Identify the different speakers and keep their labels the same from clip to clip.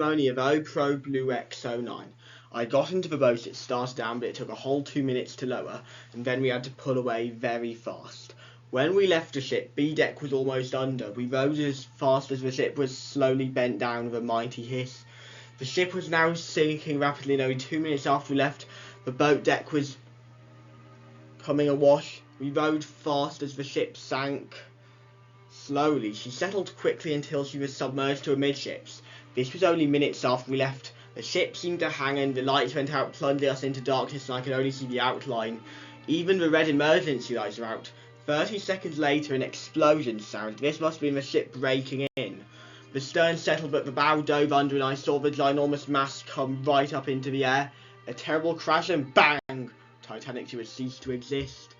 Speaker 1: Testimony of O Pro Blue X09. I got into the boat, it started down, but it took a whole 2 minutes to lower, and then we had to pull away very fast. When we left the ship, B deck was almost under. We rode as fast as the ship was slowly bent down with a mighty hiss. The ship was now sinking rapidly, and only 2 minutes after we left, the boat deck was coming awash. We rode fast as the ship sank slowly. She settled quickly until she was submerged to amidships. This was only minutes after we left. The ship seemed to hang and the lights went out, plunging us into darkness, and I could only see the outline. Even the red emergency lights were out. 30 seconds later, an explosion sounded. This must have been the ship breaking in. The stern settled, but the bow dove under, and I saw the ginormous mass come right up into the air. A terrible crash, and bang! Titanic had ceased to exist.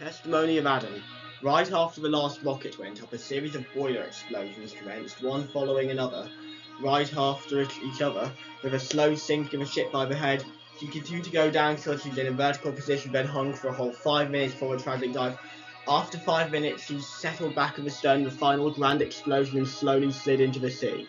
Speaker 1: Testimony of Adam. Right after the last rocket went up, a series of boiler explosions commenced, one following another, right after each other, with a slow sink of a ship by the head. She continued to go down till she was in a vertical position, then hung for a whole 5 minutes before a tragic dive. After 5 minutes, she settled back at the stern, the final grand explosion, and slowly slid into the sea.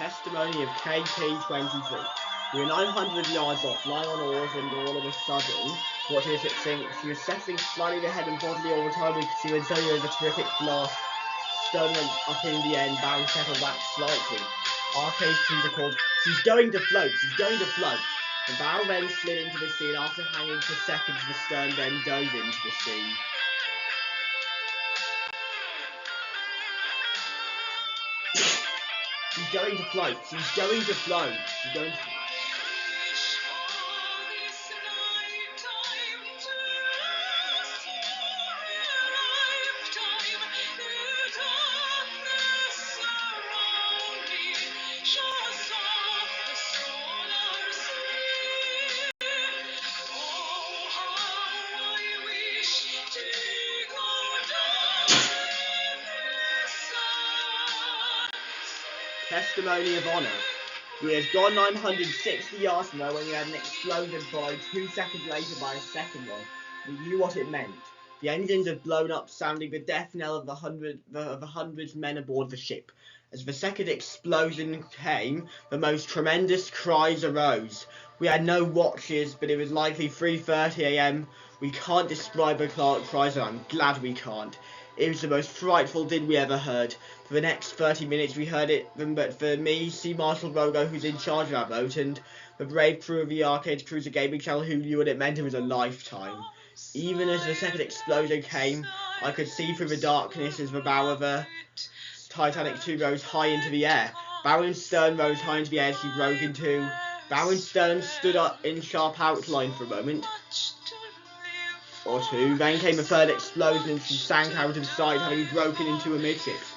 Speaker 1: Testimony of KP23. We were 900 yards off, lying on oars, and all of a sudden, watching the ship sink, she was settling slightly ahead and bodily all the time we could see when suddenly there was a terrific blast. Stern went up in the end, bow settled back slightly. Arcade cruiser called, "She's going to float, she's going to float." The bow then slid into the sea, and after hanging for seconds, the stern then dove into the sea. She's going to float, she's going to float, she's going to... Testimony of honour. We had gone 960 yards from her when we had an explosion followed 2 seconds later by a second one. We knew what it meant. The engines had blown up, sounding the death knell of the hundreds men aboard the ship. As the second explosion came, the most tremendous cries arose. We had no watches, but it was likely 3:30 a.m. We can't describe the cries, and I'm glad we can't. It was the most frightful din we ever heard. For the next 30 minutes we heard it, but for me, Sea Marshal Rogo, who's in charge of our boat, and the brave crew of the Arcade Cruiser Gaming Channel, who knew what it meant, it was a lifetime. Even as the second explosion came, I could see through the darkness as the bow of the Titanic 2 rose high into the air. Bow and stern rose high into the air as she broke in two. Bow and stern stood up in sharp outline for a moment or two, then came a third explosion and she sank out of sight, having broken into amidships.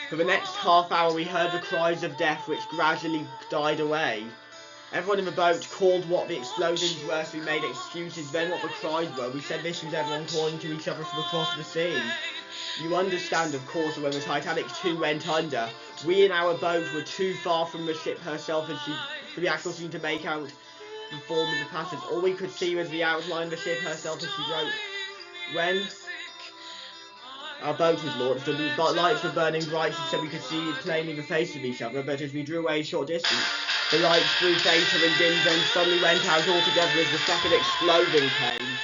Speaker 1: For the next half hour we heard the cries of death, which gradually died away. Everyone in the boat called what the explosions were, so we made excuses, then what the cries were. We said this was everyone calling to each other from across the sea. You understand, of course, that when the Titanic 2 went under, we in our boat were too far from the ship herself for the actual scene to make out the form of the passage. All we could see was the outline of the ship herself as she broke. When our boat was launched, the lights were burning bright, and so we could see plainly the faces of each other, but as we drew away a short distance, the lights grew fainter and dimmed, then suddenly went out altogether as the second explosion came.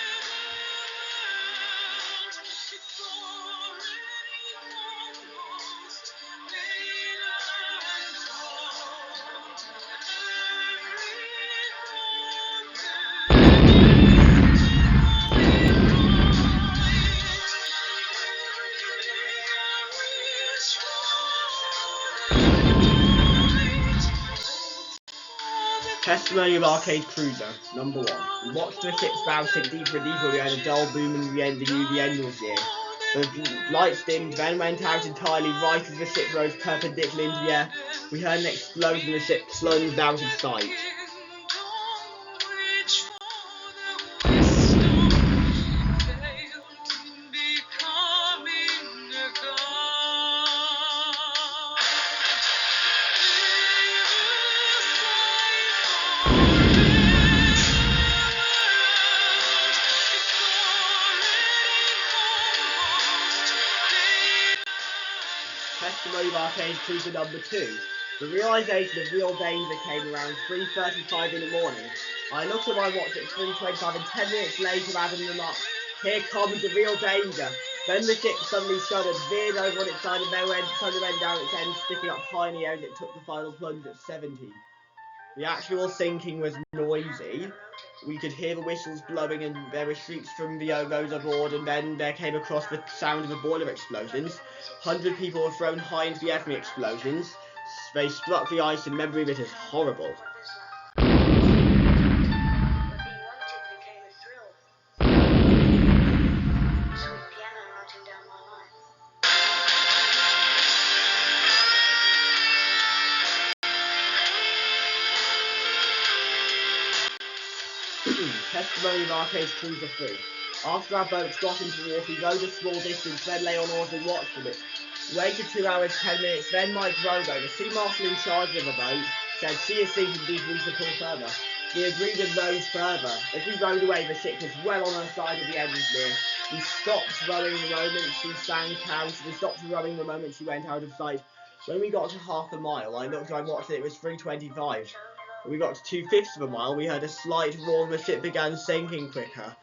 Speaker 1: Testimony of Arcade Cruiser. Number 1. We watched the ship's bow sink deeper and deeper. We heard a dull boom in the end and knew the end was near. The lights dimmed, then went out entirely right as the ship rose perpendicularly into the air. We heard an explosion, the ship plunged out of sight. Testimony of Arcade Cruiser number 2. The realisation of real danger came around 3:35 in the morning. I looked at my watch at 3:25 and 10 minutes later Adam remarked, "Here comes the real danger." Then the ship suddenly shuddered, veered over on its side and then suddenly went down its end, sticking up high in the air as it took the final plunge at 70. The actual sinking was noisy. We could hear the whistles blowing and there were shrieks from those aboard, and then there came across the sound of the boiler explosions. 100 people were thrown high into the air from the explosions. They struck the ice, and memory of it is horrible. Testimony of Arcade Cruiser 3. After our boats got into the water, we rowed a small distance, then lay on oars and watched for it. We waited 2 hours, 10 minutes, then Mike Rogo, the sea marshal in charge of the boat, said, "She is sinking deep, we should pull further." We agreed and rowed further. As we rowed away, the ship was well on her side of the end was near. We stopped rowing the moment she sank out. We stopped rowing the moment she went out of sight. When we got to half a mile, I looked and I watched it was 3:25. When we got to 2/5 of a mile, we heard a slight roar and the ship began sinking quicker.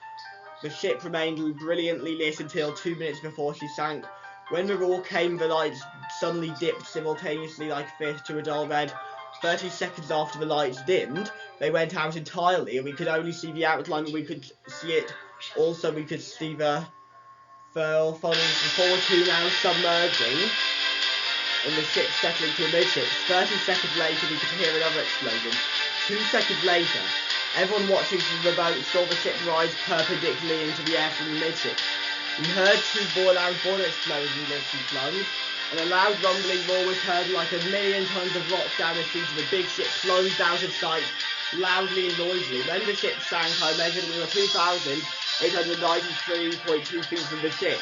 Speaker 1: The ship remained brilliantly lit until 2 minutes before she sank. When the roar came, the lights suddenly dipped simultaneously like a fish to a dull red. 30 seconds after the lights dimmed, they went out entirely, and we could only see the outline, but we could see it. Also, we could see the funnels, the forward two now submerging, and the ship settling to amidships. 30 seconds later, we could hear another explosion. 2 seconds later, everyone watching from the boat saw the ship rise perpendicularly into the air from the midships. We heard two loud boiler explosions as she plunged, and a loud rumbling roar was heard like a million tons of rocks down the street, and the big ship plunged out of sight, loudly and noisily. When the ship sank, I measured we were 2,893.2 feet from the ship.